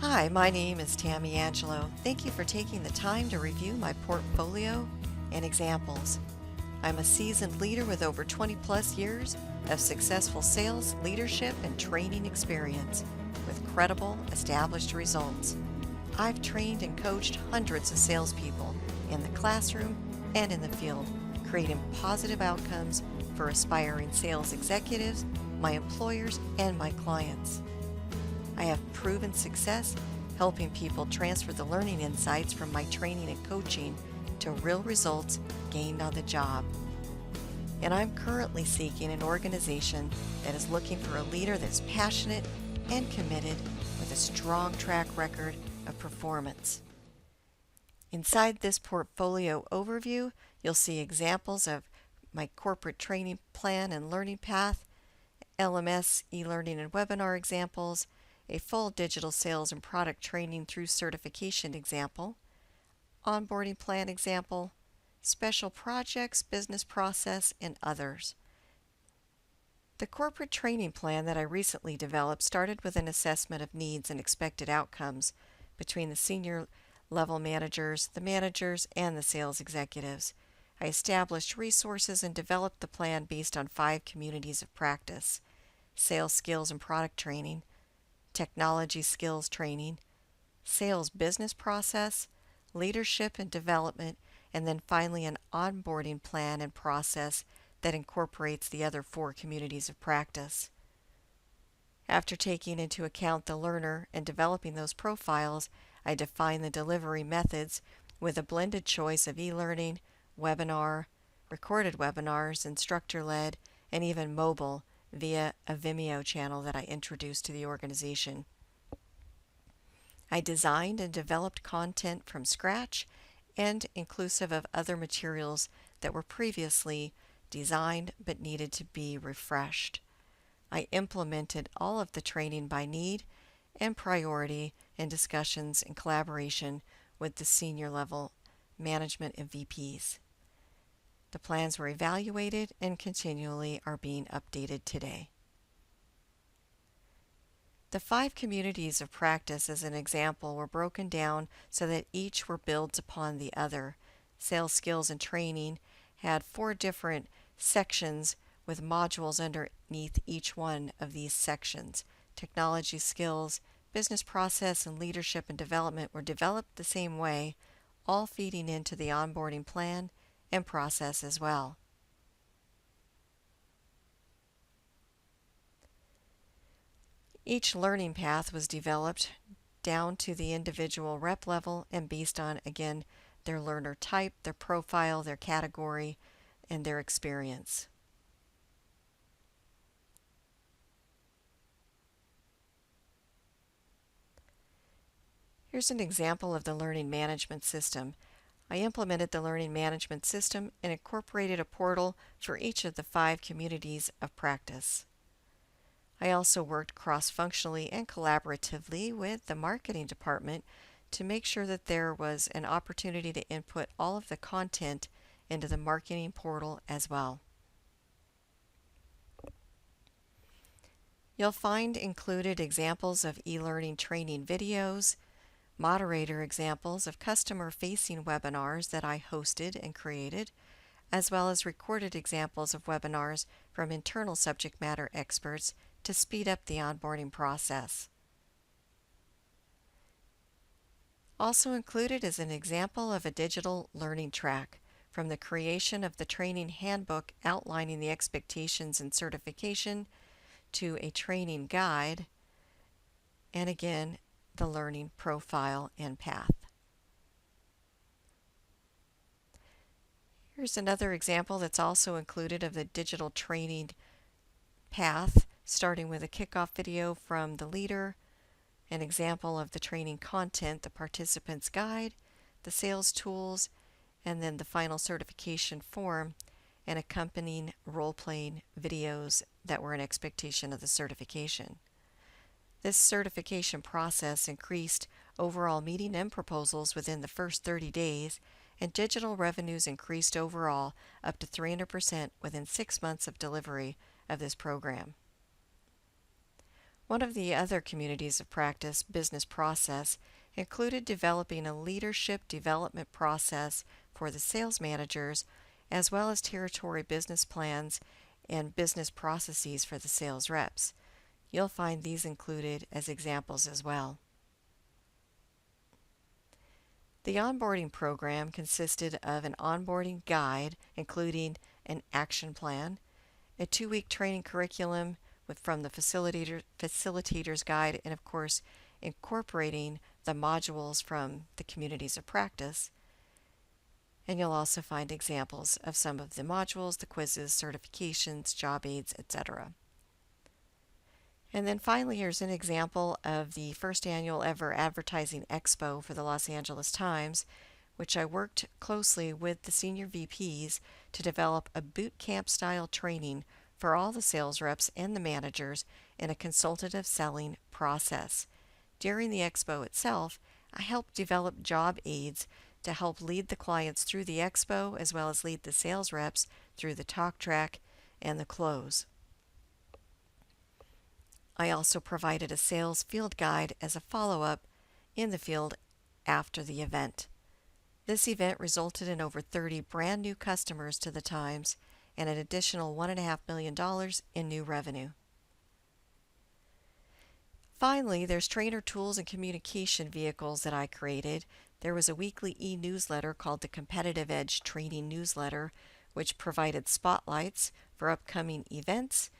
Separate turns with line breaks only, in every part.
Hi, my name is Tami Angelo. Thank you for taking the time to review my portfolio and examples. I'm a seasoned leader with over 20 plus years of successful sales, leadership, and training experience with credible, established results. I've trained and coached hundreds of salespeople in the classroom and in the field, creating positive outcomes for aspiring sales executives, my employers, and my clients. I have proven success helping people transfer the learning insights from my training and coaching to real results gained on the job. And I'm currently seeking an organization that is looking for a leader that's passionate and committed with a strong track record of performance. Inside this portfolio overview, you'll see examples of my corporate training plan and learning path, LMS, e-learning and webinar examples, a full digital sales and product training through certification example, onboarding plan example, special projects, business process, and others. The corporate training plan that I recently developed started with an assessment of needs and expected outcomes between the senior level managers, the managers, and the sales executives. I established resources and developed the plan based on 5 communities of practice: sales skills and product training, technology skills training, sales business process, leadership and development, and then finally an onboarding plan and process that incorporates the other 4 communities of practice. After taking into account the learner and developing those profiles, I define the delivery methods with a blended choice of e-learning, webinar, recorded webinars, instructor-led, and even mobile via a Vimeo channel that I introduced to the organization. I designed and developed content from scratch and inclusive of other materials that were previously designed but needed to be refreshed. I implemented all of the training by need and priority in discussions and collaboration with the senior level management and VPs. The plans were evaluated and continually are being updated today. The 5 communities of practice, as an example, were broken down so that each were built upon the other. Sales skills and training had 4 different sections with modules underneath each one of these sections. Technology skills, business process, and leadership and development were developed the same way, all feeding into the onboarding plan and process as well. Each learning path was developed down to the individual rep level and based on, again, their learner type, their profile, their category, and their experience. Here's an example of the learning management system. I implemented the learning management system and incorporated a portal for each of the 5 communities of practice. I also worked cross-functionally and collaboratively with the marketing department to make sure that there was an opportunity to input all of the content into the marketing portal as well. You'll find included examples of e-learning training videos, moderator examples of customer-facing webinars that I hosted and created, as well as recorded examples of webinars from internal subject matter experts to speed up the onboarding process. Also included is an example of a digital learning track, from the creation of the training handbook outlining the expectations and certification to a training guide, and again, the learning profile and path. Here's another example that's also included of the digital training path, starting with a kickoff video from the leader, an example of the training content, the participant's guide, the sales tools, and then the final certification form, and accompanying role-playing videos that were an expectation of the certification. This certification process increased overall meeting and proposals within the first 30 days, and digital revenues increased overall up to 300% within 6 months of delivery of this program. One of the other communities of practice business process included developing a leadership development process for the sales managers, as well as territory business plans and business processes for the sales reps. You'll find these included as examples as well. The onboarding program consisted of an onboarding guide, including an action plan, a 2-week training curriculum from the facilitator's guide, and of course, incorporating the modules from the communities of practice. And you'll also find examples of some of the modules, the quizzes, certifications, job aids, etc. And then finally, here's an example of the first annual ever advertising expo for the Los Angeles Times, which I worked closely with the senior VPs to develop a boot camp style training for all the sales reps and the managers in a consultative selling process. During the expo itself, I helped develop job aids to help lead the clients through the expo, as well as lead the sales reps through the talk track and the close. I also provided a sales field guide as a follow-up in the field after the event. This event resulted in over 30 brand new customers to the Times and an additional $1.5 million in new revenue. Finally, there's trainer tools and communication vehicles that I created. There was a weekly e-newsletter called the Competitive Edge Training Newsletter, which provided spotlights for upcoming events,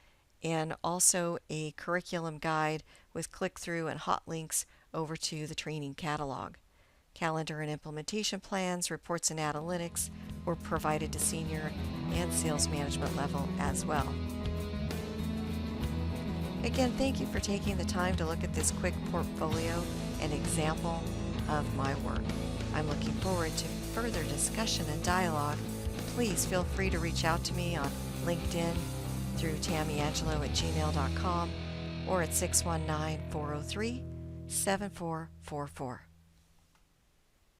and also a curriculum guide with click-through and hot links over to the training catalog. Calendar and implementation plans, reports, and analytics were provided to senior and sales management level as well. Again, thank you for taking the time to look at this quick portfolio and example of my work. I'm looking forward to further discussion and dialogue. Please feel free to reach out to me on LinkedIn through tamiangelo@gmail.com or at 619-403-7444.